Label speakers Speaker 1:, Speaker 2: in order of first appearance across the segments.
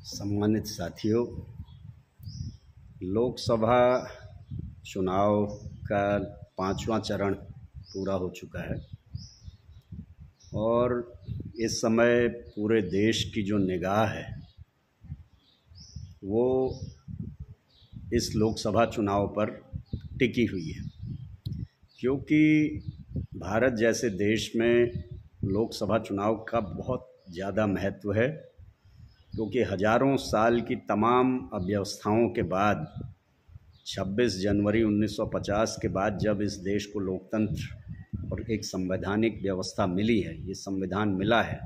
Speaker 1: सम्मानित साथियों, लोकसभा चुनाव का 5वां चरण पूरा हो चुका है और इस समय पूरे देश की जो निगाह है वो इस लोकसभा चुनाव पर टिकी हुई है, क्योंकि भारत जैसे देश में लोकसभा चुनाव का बहुत ज़्यादा महत्व है। क्योंकि हजारों साल की तमाम अव्यवस्थाओं के बाद 26 जनवरी 1950 के बाद जब इस देश को लोकतंत्र और एक संवैधानिक व्यवस्था मिली है, ये संविधान मिला है,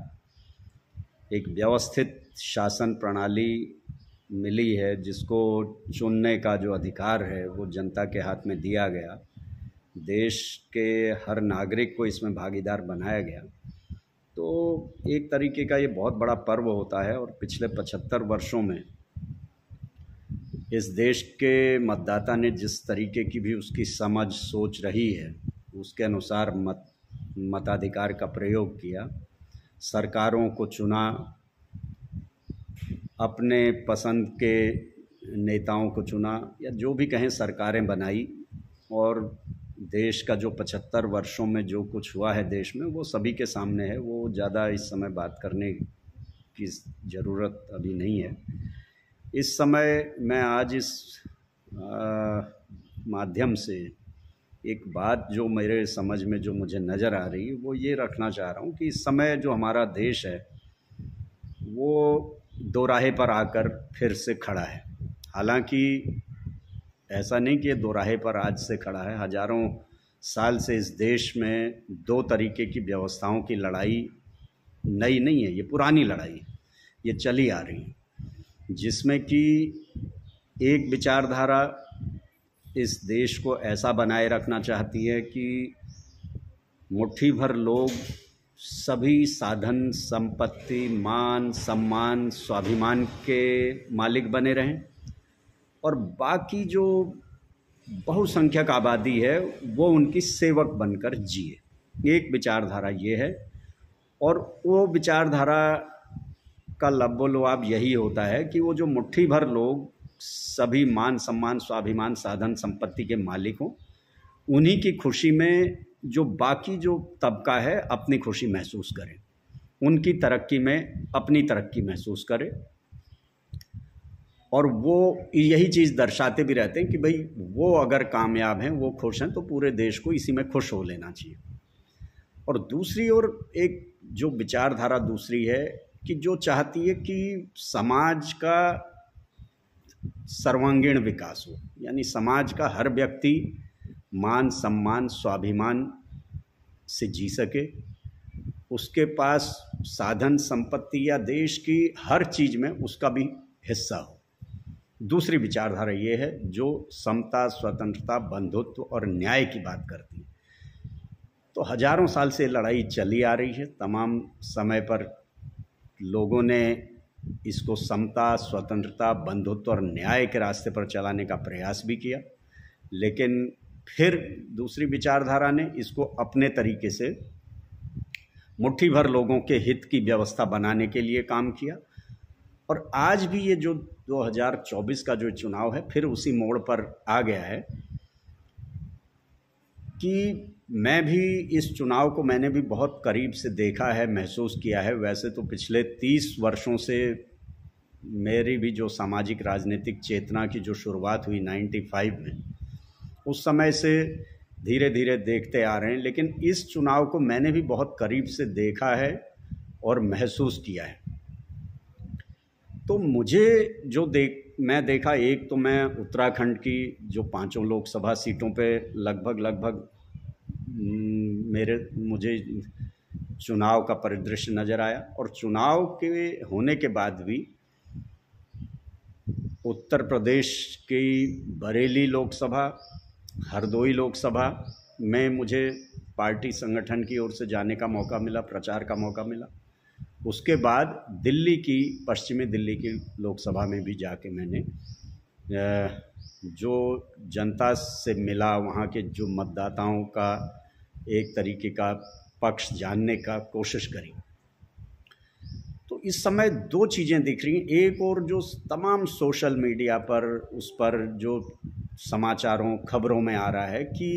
Speaker 1: एक व्यवस्थित शासन प्रणाली मिली है, जिसको चुनने का जो अधिकार है वो जनता के हाथ में दिया गया, देश के हर नागरिक को इसमें भागीदार बनाया गया। तो एक तरीके का ये बहुत बड़ा पर्व होता है और पिछले 75 वर्षों में इस देश के मतदाता ने जिस तरीके की भी उसकी समझ सोच रही है उसके अनुसार मताधिकार का प्रयोग किया, सरकारों को चुना, अपने पसंद के नेताओं को चुना या जो भी कहें सरकारें बनाई और देश का जो 75 वर्षों में जो कुछ हुआ है देश में वो सभी के सामने है। वो ज़्यादा इस समय बात करने की ज़रूरत अभी नहीं है। इस समय मैं आज इस माध्यम से एक बात जो मेरे समझ में जो मुझे नज़र आ रही है वो ये रखना चाह रहा हूँ कि इस समय जो हमारा देश है वो दोराहे पर आकर फिर से खड़ा है। हालांकि ऐसा नहीं कि ये दोराहे पर आज से खड़ा है, हजारों साल से इस देश में दो तरीके की व्यवस्थाओं की लड़ाई नई नहीं है, ये पुरानी लड़ाई ये चली आ रही है, जिसमें कि एक विचारधारा इस देश को ऐसा बनाए रखना चाहती है कि मुट्ठी भर लोग सभी साधन संपत्ति, मान सम्मान, स्वाभिमान के मालिक बने रहें और बाकी जो बहुसंख्यक आबादी है वो उनकी सेवक बनकर जिए। एक विचारधारा ये है और वो विचारधारा का लबोलुआब यही होता है कि वो जो मुट्ठी भर लोग सभी मान सम्मान, स्वाभिमान, साधन संपत्ति के मालिक हों, उन्हीं की खुशी में जो बाकी जो तबका है अपनी खुशी महसूस करे, उनकी तरक्की में अपनी तरक्की महसूस करे। और वो यही चीज़ दर्शाते भी रहते हैं कि भाई वो अगर कामयाब हैं, वो खुश हैं, तो पूरे देश को इसी में खुश हो लेना चाहिए। और दूसरी ओर एक जो विचारधारा दूसरी है कि जो चाहती है कि समाज का सर्वांगीण विकास हो, यानी समाज का हर व्यक्ति मान सम्मान स्वाभिमान से जी सके, उसके पास साधन संपत्ति या देश की हर चीज़ में उसका भी हिस्सा हो। दूसरी विचारधारा ये है जो समता, स्वतंत्रता, बंधुत्व और न्याय की बात करती है। तो हजारों साल से लड़ाई चली आ रही है, तमाम समय पर लोगों ने इसको समता, स्वतंत्रता, बंधुत्व और न्याय के रास्ते पर चलाने का प्रयास भी किया, लेकिन फिर दूसरी विचारधारा ने इसको अपने तरीके से मुट्ठी भर लोगों के हित की व्यवस्था बनाने के लिए काम किया। और आज भी ये जो 2024 का जो चुनाव है फिर उसी मोड़ पर आ गया है कि मैं भी इस चुनाव को मैंने भी बहुत करीब से देखा है, महसूस किया है। वैसे तो पिछले 30 वर्षों से मेरी भी जो सामाजिक राजनीतिक चेतना की जो शुरुआत हुई 95 में, उस समय से धीरे धीरे देखते आ रहे हैं, लेकिन इस चुनाव को मैंने भी बहुत करीब से देखा है और महसूस किया है। तो मुझे जो मैं देखा, एक तो मैं उत्तराखंड की जो 5 लोकसभा सीटों पे लगभग मुझे चुनाव का परिदृश्य नज़र आया। और चुनाव के होने के बाद भी उत्तर प्रदेश की बरेली लोकसभा, हरदोई लोकसभा में मुझे पार्टी संगठन की ओर से जाने का मौका मिला, प्रचार का मौका मिला। उसके बाद दिल्ली की, पश्चिमी दिल्ली की लोकसभा में भी जाके मैंने जो जनता से मिला, वहाँ के जो मतदाताओं का एक तरीके का पक्ष जानने का कोशिश करी। तो इस समय दो चीज़ें दिख रही हैं। एक और जो तमाम सोशल मीडिया पर उस पर जो समाचारों खबरों में आ रहा है कि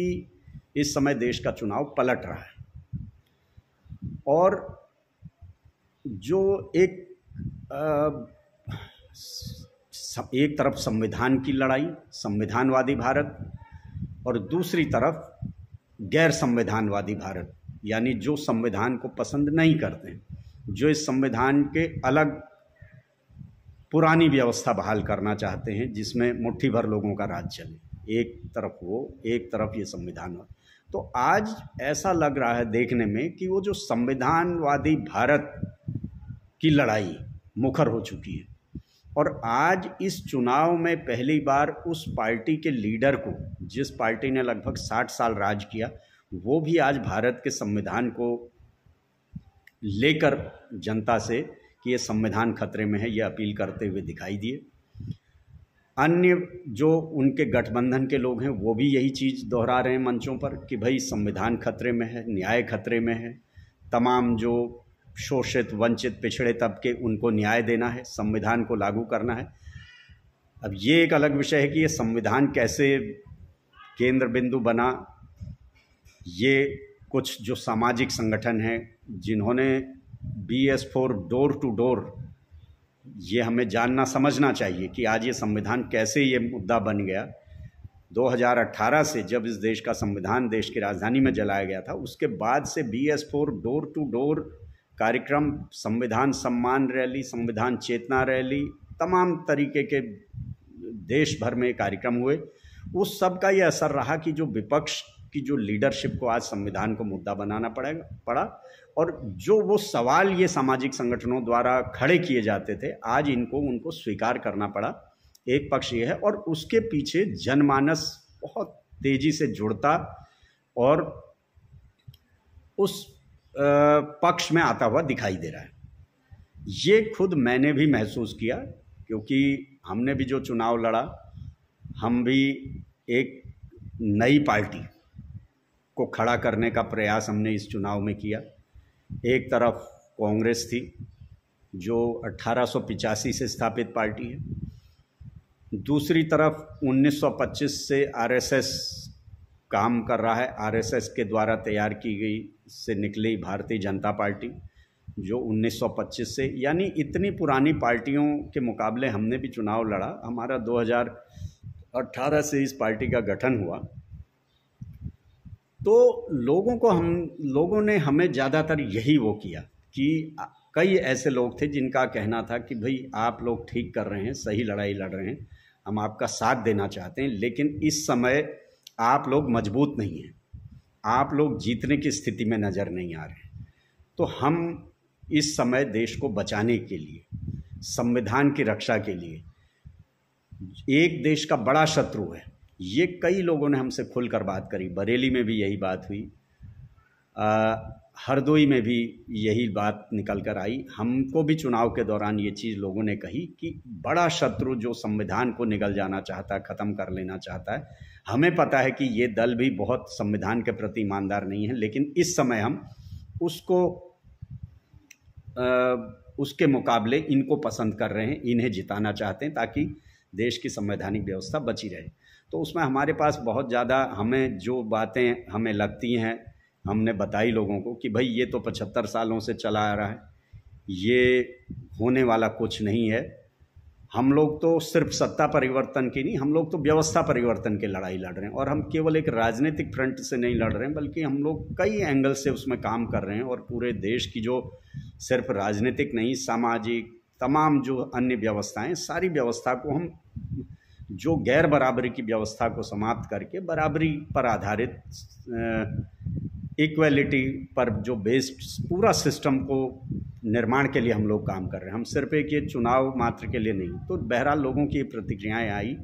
Speaker 1: इस समय देश का चुनाव पलट रहा है, और जो एक तरफ संविधान की लड़ाई, संविधानवादी भारत, और दूसरी तरफ गैर संविधानवादी भारत, यानी जो संविधान को पसंद नहीं करते हैं, जो इस संविधान के अलग पुरानी व्यवस्था बहाल करना चाहते हैं जिसमें मुट्ठी भर लोगों का राज चले। एक तरफ वो, एक तरफ ये संविधान। तो आज ऐसा लग रहा है देखने में कि वो जो संविधानवादी भारत की लड़ाई मुखर हो चुकी है, और आज इस चुनाव में पहली बार उस पार्टी के लीडर को, जिस पार्टी ने लगभग 60 साल राज किया, वो भी आज भारत के संविधान को लेकर जनता से कि ये संविधान खतरे में है, ये अपील करते हुए दिखाई दिए। अन्य जो उनके गठबंधन के लोग हैं वो भी यही चीज़ दोहरा रहे हैं मंचों पर कि भाई संविधान खतरे में है, न्याय खतरे में है, तमाम जो शोषित वंचित पिछड़े तबके उनको न्याय देना है, संविधान को लागू करना है। अब ये एक अलग विषय है कि ये संविधान कैसे केंद्र बिंदु बना। ये कुछ जो सामाजिक संगठन हैं जिन्होंने BS4 डोर टू डोर, ये हमें जानना समझना चाहिए कि आज ये संविधान कैसे ये मुद्दा बन गया। 2018 से जब इस देश का संविधान देश की राजधानी में जलाया गया था, उसके बाद से BS4 डोर टू डोर कार्यक्रम, संविधान सम्मान रैली, संविधान चेतना रैली, तमाम तरीके के देश भर में कार्यक्रम हुए। उस सब का ये असर रहा कि जो विपक्ष की जो लीडरशिप को आज संविधान को मुद्दा बनाना पड़ा, और जो वो सवाल ये सामाजिक संगठनों द्वारा खड़े किए जाते थे, आज उनको स्वीकार करना पड़ा। एक पक्ष ये है, और उसके पीछे जनमानस बहुत तेजी से जुड़ता और उस पक्ष में आता हुआ दिखाई दे रहा है। ये खुद मैंने भी महसूस किया, क्योंकि हमने भी जो चुनाव लड़ा, हम भी एक नई पार्टी को खड़ा करने का प्रयास हमने इस चुनाव में किया। एक तरफ कांग्रेस थी जो 1885 से स्थापित पार्टी है, दूसरी तरफ 1925 से RSS काम कर रहा है, RSS के द्वारा तैयार की गई से निकली भारतीय जनता पार्टी जो 1925 से, यानी इतनी पुरानी पार्टियों के मुकाबले हमने भी चुनाव लड़ा। हमारा 2018 से इस पार्टी का गठन हुआ। तो लोगों ने हमें ज़्यादातर यही वो किया कि कई ऐसे लोग थे जिनका कहना था कि भाई आप लोग ठीक कर रहे हैं, सही लड़ाई लड़ रहे हैं, हम आपका साथ देना चाहते हैं, लेकिन इस समय आप लोग मजबूत नहीं हैं, आप लोग जीतने की स्थिति में नज़र नहीं आ रहे। तो हम इस समय देश को बचाने के लिए, संविधान की रक्षा के लिए, एक देश का बड़ा शत्रु है, ये कई लोगों ने हमसे खुलकर बात करी। बरेली में भी यही बात हुई, हरदोई में भी यही बात निकल कर आई। हमको भी चुनाव के दौरान ये चीज़ लोगों ने कही कि बड़ा शत्रु जो संविधान को निगल जाना चाहता है, ख़त्म कर लेना चाहता है। हमें पता है कि ये दल भी बहुत संविधान के प्रति ईमानदार नहीं है, लेकिन इस समय हम उसके मुकाबले इनको पसंद कर रहे हैं, इन्हें जिताना चाहते हैं ताकि देश की संवैधानिक व्यवस्था बची रहे। तो उसमें हमारे पास बहुत ज़्यादा हमें जो बातें हमें लगती हैं, हमने बताई लोगों को कि भाई ये तो 75 सालों से चला आ रहा है, ये होने वाला कुछ नहीं है। हम लोग तो सिर्फ सत्ता परिवर्तन की नहीं, हम लोग तो व्यवस्था परिवर्तन की लड़ाई लड़ रहे हैं, और हम केवल एक राजनीतिक फ्रंट से नहीं लड़ रहे हैं, बल्कि हम लोग कई एंगल से उसमें काम कर रहे हैं। और पूरे देश की जो सिर्फ राजनीतिक नहीं, सामाजिक तमाम जो अन्य व्यवस्थाएं, सारी व्यवस्था को हम, जो गैर बराबरी की व्यवस्था को समाप्त करके बराबरी पर आधारित, इक्वलिटी पर जो बेस्ड पूरा सिस्टम को निर्माण के लिए हम लोग काम कर रहे हैं। हम सिर्फ एक ये चुनाव मात्र के लिए नहीं। तो बहरहाल लोगों की प्रतिक्रियाएं आई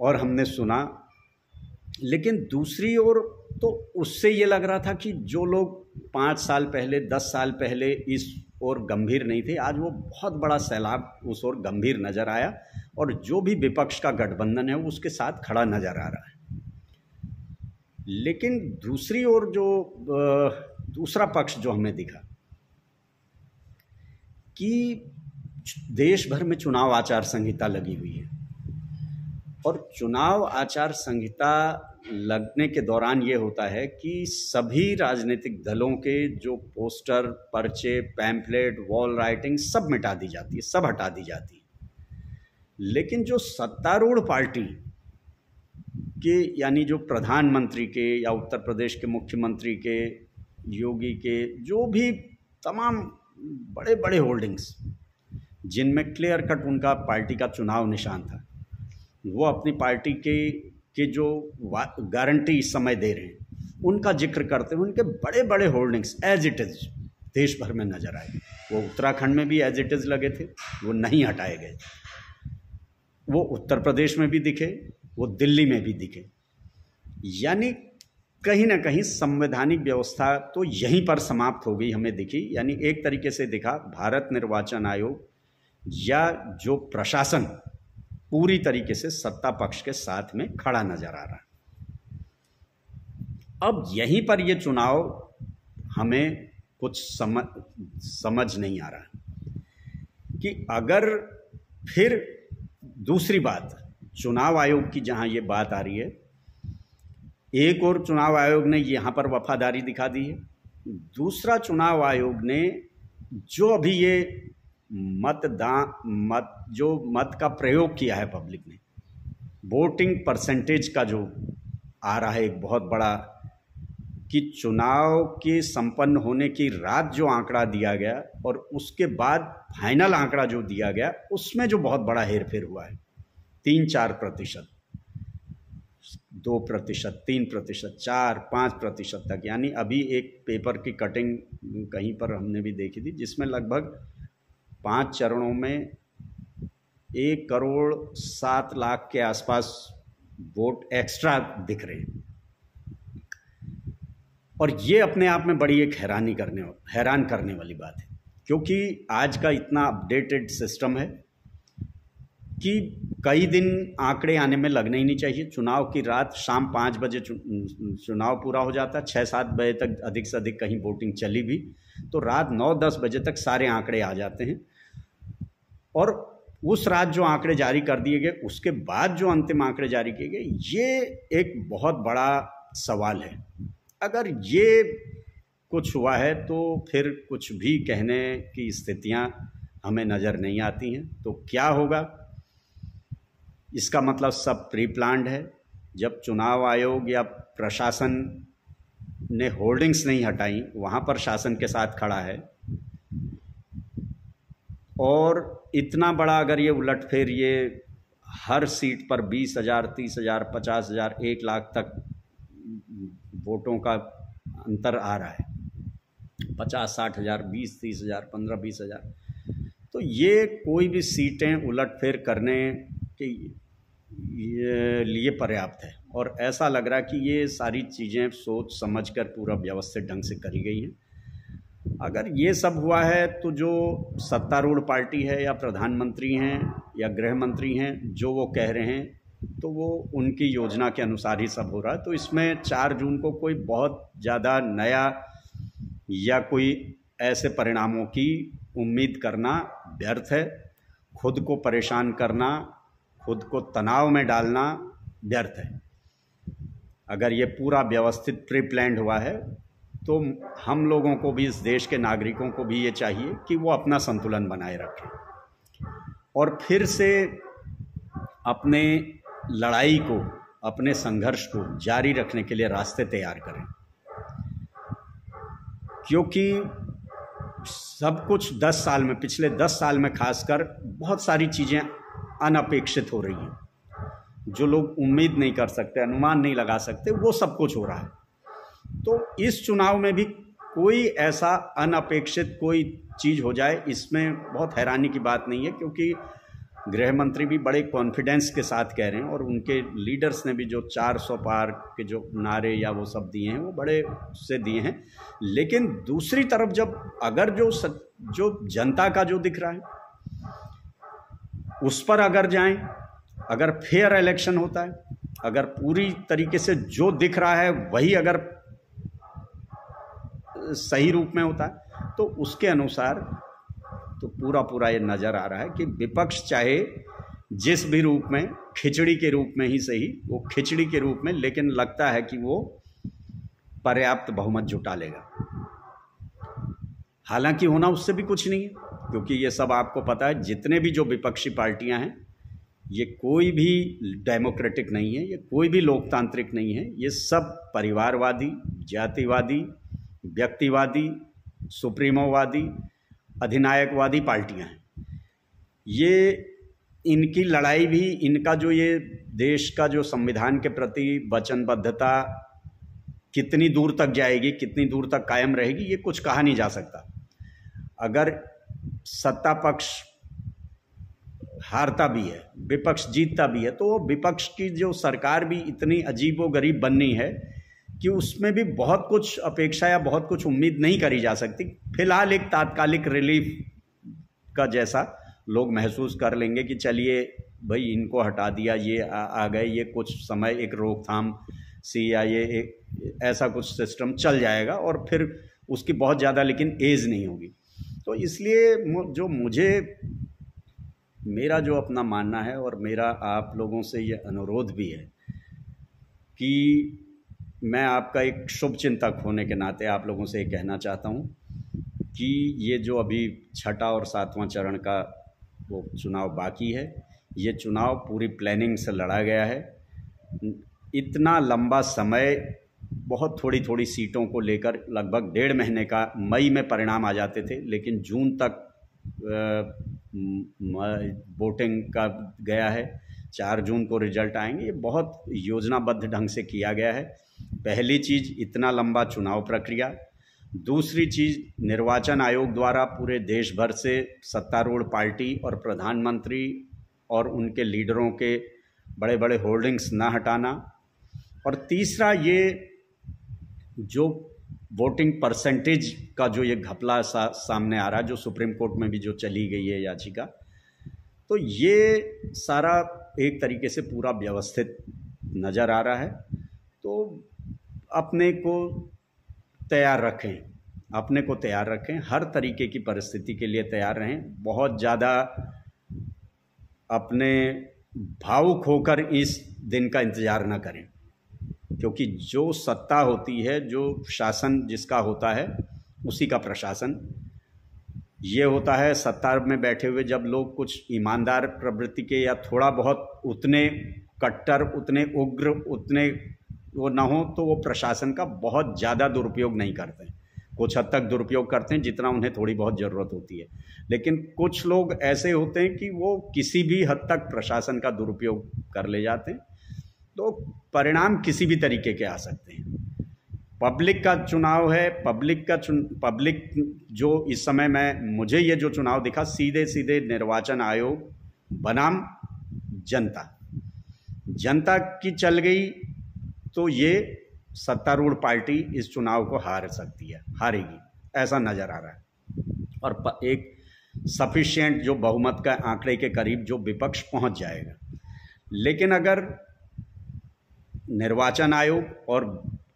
Speaker 1: और हमने सुना, लेकिन दूसरी ओर तो उससे ये लग रहा था कि जो लोग 5 साल पहले, 10 साल पहले इस ओर गंभीर नहीं थे, आज वो बहुत बड़ा सैलाब उस ओर गंभीर नज़र आया, और जो भी विपक्ष का गठबंधन है वो उसके साथ खड़ा नज़र आ रहा है। लेकिन दूसरी ओर जो दूसरा पक्ष जो हमें दिखा, कि देश भर में चुनाव आचार संहिता लगी हुई है और चुनाव आचार संहिता लगने के दौरान ये होता है कि सभी राजनीतिक दलों के जो पोस्टर, पर्चे, पैम्फलेट, वॉल राइटिंग सब मिटा दी जाती है, सब हटा दी जाती है। लेकिन जो सत्तारूढ़ पार्टी के यानी जो प्रधानमंत्री के या उत्तर प्रदेश के मुख्यमंत्री के, योगी के, जो भी तमाम बड़े बड़े होल्डिंग्स जिनमें क्लियर कट उनका पार्टी का चुनाव निशान था, वो अपनी पार्टी के जो गारंटी इस समय दे रहे हैं उनका जिक्र करते हुए उनके बड़े बड़े होल्डिंग्स एज इट इज़ देश भर में नजर आए। वो उत्तराखंड में भी एज इट इज़ लगे थे, वो नहीं हटाए गए। वो उत्तर प्रदेश में भी दिखे, वो दिल्ली में भी दिखे। यानी कहीं ना कहीं संवैधानिक व्यवस्था तो यहीं पर समाप्त हो गई हमें दिखी। यानी एक तरीके से दिखा भारत निर्वाचन आयोग या जो प्रशासन पूरी तरीके से सत्ता पक्ष के साथ में खड़ा नजर आ रहा है। अब यहीं पर ये चुनाव हमें कुछ समझ नहीं आ रहा कि अगर फिर दूसरी बात चुनाव आयोग की जहां ये बात आ रही है, एक और चुनाव आयोग ने यहाँ पर वफादारी दिखा दी है, दूसरा चुनाव आयोग ने जो अभी ये मत का प्रयोग किया है पब्लिक ने, वोटिंग परसेंटेज का जो आ रहा है एक बहुत बड़ा, कि चुनाव के संपन्न होने की रात जो आंकड़ा दिया गया और उसके बाद फाइनल आंकड़ा जो दिया गया उसमें जो बहुत बड़ा हेरफेर हुआ है, 3-4%, 2%, 3%, 4-5% तक। यानी अभी एक पेपर की कटिंग कहीं पर हमने भी देखी थी जिसमें लगभग 5 चरणों में 1,07,00,000 के आसपास वोट एक्स्ट्रा दिख रहे हैं। और ये अपने आप में बड़ी एक हैरान करने वाली बात है, क्योंकि आज का इतना अपडेटेड सिस्टम है कि कई दिन आंकड़े आने में लगने ही नहीं चाहिए। चुनाव की रात शाम 5 बजे चुनाव पूरा हो जाता है, 6-7 बजे तक अधिक से अधिक कहीं वोटिंग चली भी तो रात 9-10 बजे तक सारे आंकड़े आ जाते हैं। और उस रात जो आंकड़े जारी कर दिए गए उसके बाद जो अंतिम आंकड़े जारी किए गए, ये एक बहुत बड़ा सवाल है। अगर ये कुछ हुआ है तो फिर कुछ भी कहने की स्थितियां हमें नज़र नहीं आती हैं। तो क्या होगा, इसका मतलब सब प्री प्लान्ड है। जब चुनाव आयोग या प्रशासन ने होल्डिंग्स नहीं हटाई, वहाँ पर शासन के साथ खड़ा है, और इतना बड़ा अगर ये उलटफेर, ये हर सीट पर 20,000, 30,000, 50,000, 1 लाख तक वोटों का अंतर आ रहा है, 50-60 हज़ार, 20-30 हज़ार, 15-20 हज़ार, तो ये कोई भी सीटें उलटफेर करने के लिए पर्याप्त है। और ऐसा लग रहा है कि ये सारी चीज़ें सोच समझकर पूरा व्यवस्थित ढंग से करी गई हैं। अगर ये सब हुआ है तो जो सत्तारूढ़ पार्टी है या प्रधानमंत्री हैं या गृह मंत्री हैं, जो वो कह रहे हैं तो वो उनकी योजना के अनुसार ही सब हो रहा है। तो इसमें 4 जून को कोई बहुत ज़्यादा नया या कोई ऐसे परिणामों की उम्मीद करना व्यर्थ है। खुद को परेशान करना, खुद को तनाव में डालना व्यर्थ है। अगर ये पूरा व्यवस्थित प्री प्लान्ड हुआ है तो हम लोगों को भी, इस देश के नागरिकों को भी ये चाहिए कि वो अपना संतुलन बनाए रखें और फिर से अपने लड़ाई को, अपने संघर्ष को जारी रखने के लिए रास्ते तैयार करें। क्योंकि सब कुछ 10 साल में, पिछले 10 साल में खासकर बहुत सारी चीज़ें अनपेक्षित हो रही हैं, जो लोग उम्मीद नहीं कर सकते, अनुमान नहीं लगा सकते, वो सब कुछ हो रहा है। तो इस चुनाव में भी कोई ऐसा अनपेक्षित कोई चीज़ हो जाए, इसमें बहुत हैरानी की बात नहीं है, क्योंकि गृह मंत्री भी बड़े कॉन्फिडेंस के साथ कह रहे हैं और उनके लीडर्स ने भी जो 400 पार के जो नारे या वो सब दिए हैं वो बड़े उससे दिए हैं। लेकिन दूसरी तरफ जब अगर जो जनता का जो दिख रहा है उस पर अगर जाएं, अगर फेयर इलेक्शन होता है, अगर पूरी तरीके से जो दिख रहा है वही अगर सही रूप में होता है, तो उसके अनुसार तो पूरा पूरा ये नज़र आ रहा है कि विपक्ष चाहे जिस भी रूप में, खिचड़ी के रूप में ही सही, वो खिचड़ी के रूप में, लेकिन लगता है कि वो पर्याप्त बहुमत जुटा लेगा। हालांकि होना उससे भी कुछ नहीं है, क्योंकि ये सब आपको पता है, जितने भी जो विपक्षी पार्टियां हैं, ये कोई भी डेमोक्रेटिक नहीं है, ये कोई भी लोकतांत्रिक नहीं है, ये सब परिवारवादी, जातिवादी, व्यक्तिवादी, सुप्रीमोवादी, अधिनायकवादी पार्टियां हैं। ये इनकी लड़ाई भी, इनका जो ये देश का जो संविधान के प्रति वचनबद्धता कितनी दूर तक जाएगी, कितनी दूर तक कायम रहेगी, ये कुछ कहा नहीं जा सकता। अगर सत्ता पक्ष हारता भी है, विपक्ष जीतता भी है, तो विपक्ष की जो सरकार भी इतनी अजीबोगरीब बननी है कि उसमें भी बहुत कुछ अपेक्षा या बहुत कुछ उम्मीद नहीं करी जा सकती। फिलहाल एक तात्कालिक रिलीफ का जैसा लोग महसूस कर लेंगे कि चलिए भाई इनको हटा दिया, ये आ गए, ये कुछ समय एक रोकथाम सी या ये एक ऐसा कुछ सिस्टम चल जाएगा, और फिर उसकी बहुत ज़्यादा लेकिन एज नहीं होगी। तो इसलिए जो मुझे, मेरा जो अपना मानना है और मेरा आप लोगों से ये अनुरोध भी है कि मैं आपका एक शुभ चिंतक होने के नाते आप लोगों से ये कहना चाहता हूँ कि ये जो अभी छठा और सातवां चरण का वो चुनाव बाकी है, ये चुनाव पूरी प्लानिंग से लड़ा गया है। इतना लंबा समय, बहुत थोड़ी थोड़ी सीटों को लेकर लगभग 1.5 महीने का, मई में परिणाम आ जाते थे, लेकिन जून तक वोटिंग का गया है, 4 जून को रिजल्ट आएंगे। ये बहुत योजनाबद्ध ढंग से किया गया है। पहली चीज़, इतना लंबा चुनाव प्रक्रिया। दूसरी चीज़, निर्वाचन आयोग द्वारा पूरे देश भर से सत्तारूढ़ पार्टी और प्रधानमंत्री और उनके लीडरों के बड़े बड़े होर्डिंग्स ना हटाना। और तीसरा, ये जो वोटिंग परसेंटेज का जो ये घपला सामने आ रहा है, जो सुप्रीम कोर्ट में भी जो चली गई है याचिका, तो ये सारा एक तरीके से पूरा व्यवस्थित नज़र आ रहा है। तो अपने को तैयार रखें, अपने को तैयार रखें, हर तरीके की परिस्थिति के लिए तैयार रहें। बहुत ज़्यादा अपने भावुक होकर इस दिन का इंतज़ार ना करें, क्योंकि जो सत्ता होती है, जो शासन जिसका होता है, उसी का प्रशासन ये होता है। सत्ता में बैठे हुए जब लोग कुछ ईमानदार प्रवृत्ति के या थोड़ा बहुत उतने कट्टर, उतने उग्र, उतने वो ना हो, तो वो प्रशासन का बहुत ज़्यादा दुरुपयोग नहीं करते हैं। कुछ हद तक दुरुपयोग करते हैं जितना उन्हें थोड़ी बहुत ज़रूरत होती है, लेकिन कुछ लोग ऐसे होते हैं कि वो किसी भी हद तक प्रशासन का दुरुपयोग कर ले जाते हैं। तो परिणाम किसी भी तरीके के आ सकते हैं। पब्लिक का चुनाव है, पब्लिक जो इस समय मुझे ये जो चुनाव दिखा, सीधे सीधे निर्वाचन आयोग बनाम जनता की चल गई, तो ये सत्तारूढ़ पार्टी इस चुनाव को हार सकती है, हारेगी, ऐसा नज़र आ रहा है। और एक सफिशिएंट जो बहुमत का आंकड़े के करीब जो विपक्ष पहुंच जाएगा। लेकिन अगर निर्वाचन आयोग और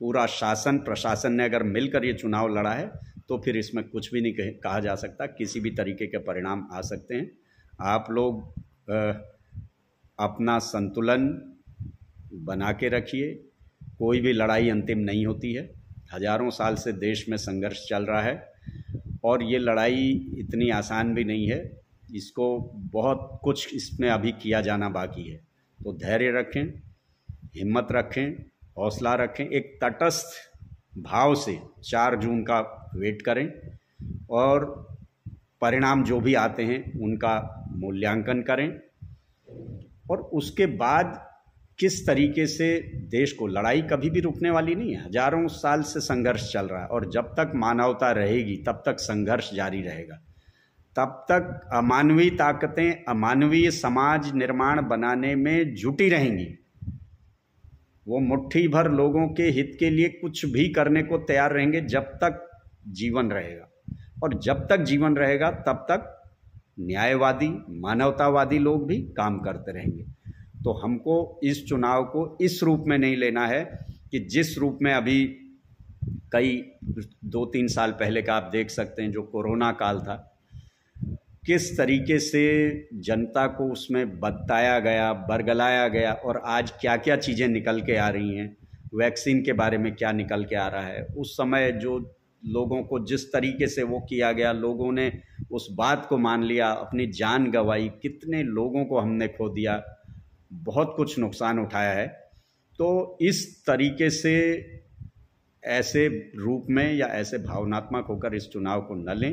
Speaker 1: पूरा शासन प्रशासन ने अगर मिलकर ये चुनाव लड़ा है, तो फिर इसमें कुछ भी नहीं कहा जा सकता, किसी भी तरीके के परिणाम आ सकते हैं। आप लोग अपना संतुलन बना के रखिए। कोई भी लड़ाई अंतिम नहीं होती है। हजारों साल से देश में संघर्ष चल रहा है, और ये लड़ाई इतनी आसान भी नहीं है। इसको बहुत कुछ इसमें अभी किया जाना बाकी है। तो धैर्य रखें, हिम्मत रखें, हौसला रखें, एक तटस्थ भाव से 4 जून का वेट करें, और परिणाम जो भी आते हैं उनका मूल्यांकन करें, और उसके बाद किस तरीके से देश को, लड़ाई कभी भी रुकने वाली नहीं है। हजारों साल से संघर्ष चल रहा है, और जब तक मानवता रहेगी तब तक संघर्ष जारी रहेगा। तब तक अमानवीय ताकतें अमानवीय समाज निर्माण बनाने में जुटी रहेंगी। वो मुट्ठी भर लोगों के हित के लिए कुछ भी करने को तैयार रहेंगे जब तक जीवन रहेगा, और जब तक जीवन रहेगा तब तक न्यायवादी मानवतावादी लोग भी काम करते रहेंगे। तो हमको इस चुनाव को इस रूप में नहीं लेना है कि जिस रूप में अभी कई 2-3 साल पहले का आप देख सकते हैं, जो कोरोना काल था, किस तरीके से जनता को उसमें बताया गया, बरगलाया गया, और आज क्या क्या चीज़ें निकल के आ रही हैं, वैक्सीन के बारे में क्या निकल के आ रहा है। उस समय जो लोगों को जिस तरीके से वो किया गया, लोगों ने उस बात को मान लिया, अपनी जान गंवाई, कितने लोगों को हमने खो दिया, बहुत कुछ नुकसान उठाया है। तो इस तरीके से ऐसे रूप में या ऐसे भावनात्मक होकर इस चुनाव को न लें।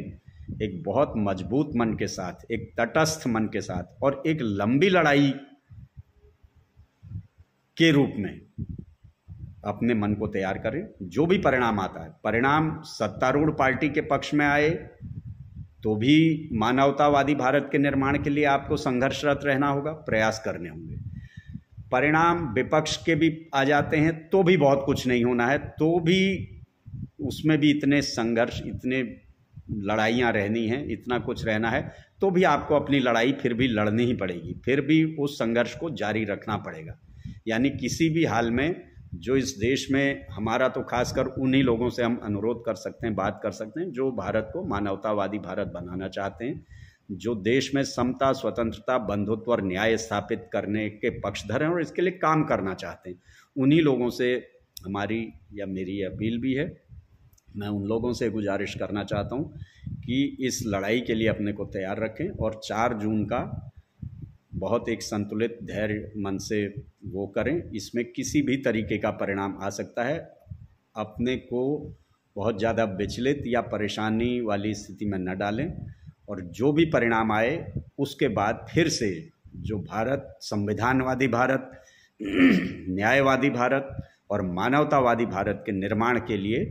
Speaker 1: एक बहुत मजबूत मन के साथ, एक तटस्थ मन के साथ और एक लंबी लड़ाई के रूप में अपने मन को तैयार करें। जो भी परिणाम आता है, परिणाम सत्तारूढ़ पार्टी के पक्ष में आए तो भी मानवतावादी भारत के निर्माण के लिए आपको संघर्षरत रहना होगा, प्रयास करने होंगे। परिणाम विपक्ष के भी आ जाते हैं तो भी बहुत कुछ नहीं होना है, तो भी उसमें भी इतने संघर्ष, इतने लड़ाइयाँ रहनी हैं, इतना कुछ रहना है, तो भी आपको अपनी लड़ाई फिर भी लड़नी ही पड़ेगी, फिर भी उस संघर्ष को जारी रखना पड़ेगा। यानी किसी भी हाल में जो इस देश में, हमारा तो खासकर उन्हीं लोगों से हम अनुरोध कर सकते हैं, बात कर सकते हैं जो भारत को मानवतावादी भारत बनाना चाहते हैं, जो देश में समता, स्वतंत्रता, बंधुत्व और न्याय स्थापित करने के पक्षधर हैं और इसके लिए काम करना चाहते हैं। उन्हीं लोगों से हमारी या मेरी अपील भी है। मैं उन लोगों से गुजारिश करना चाहता हूँ कि इस लड़ाई के लिए अपने को तैयार रखें और 4 जून का बहुत एक संतुलित धैर्य मन से वो करें। इसमें किसी भी तरीके का परिणाम आ सकता है। अपने को बहुत ज़्यादा विचलित या परेशानी वाली स्थिति में न डालें, और जो भी परिणाम आए उसके बाद फिर से जो भारत, संविधानवादी भारत, न्यायवादी भारत और मानवतावादी भारत के निर्माण के लिए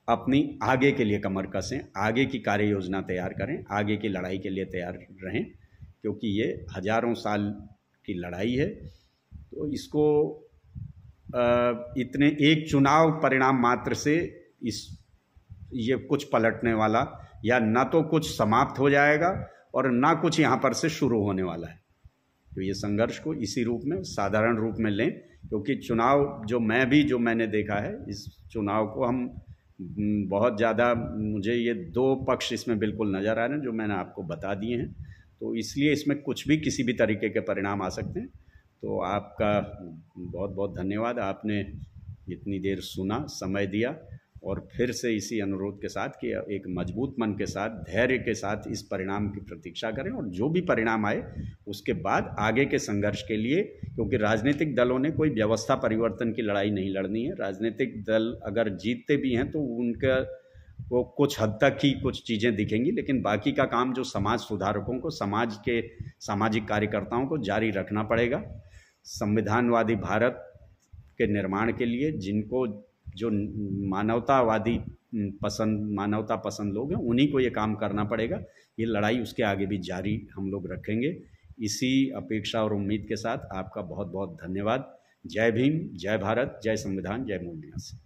Speaker 1: अपनी आगे के लिए कमर कसें, आगे की कार्य योजना तैयार करें, आगे की लड़ाई के लिए तैयार रहें, क्योंकि ये हजारों साल की लड़ाई है। तो इसको इतने एक चुनाव परिणाम मात्र से ये कुछ पलटने वाला या ना तो कुछ समाप्त हो जाएगा और ना कुछ यहाँ पर से शुरू होने वाला है। तो ये संघर्ष को इसी रूप में, साधारण रूप में लें, क्योंकि चुनाव जो मैंने देखा है, इस चुनाव को हम बहुत ज़्यादा, मुझे ये 2 पक्ष इसमें बिल्कुल नज़र आ रहे हैं जो मैंने आपको बता दिए हैं। तो इसलिए इसमें कुछ भी, किसी भी तरीके के परिणाम आ सकते हैं। तो आपका बहुत बहुत धन्यवाद, आपने इतनी देर सुना, समय दिया, और फिर से इसी अनुरोध के साथ कि एक मजबूत मन के साथ, धैर्य के साथ इस परिणाम की प्रतीक्षा करें, और जो भी परिणाम आए उसके बाद आगे के संघर्ष के लिए, क्योंकि राजनीतिक दलों ने कोई व्यवस्था परिवर्तन की लड़ाई नहीं लड़नी है। राजनीतिक दल अगर जीतते भी हैं तो उनका वो कुछ हद तक ही कुछ चीज़ें दिखेंगी, लेकिन बाकी का काम जो समाज सुधारकों को, समाज के सामाजिक कार्यकर्ताओं को जारी रखना पड़ेगा। संविधानवादी भारत के निर्माण के लिए जिनको, जो मानवता पसंद लोग हैं, उन्हीं को ये काम करना पड़ेगा। ये लड़ाई उसके आगे भी जारी हम लोग रखेंगे। इसी अपेक्षा और उम्मीद के साथ आपका बहुत बहुत धन्यवाद। जय भीम, जय भारत, जय संविधान, जय मूल निवासी।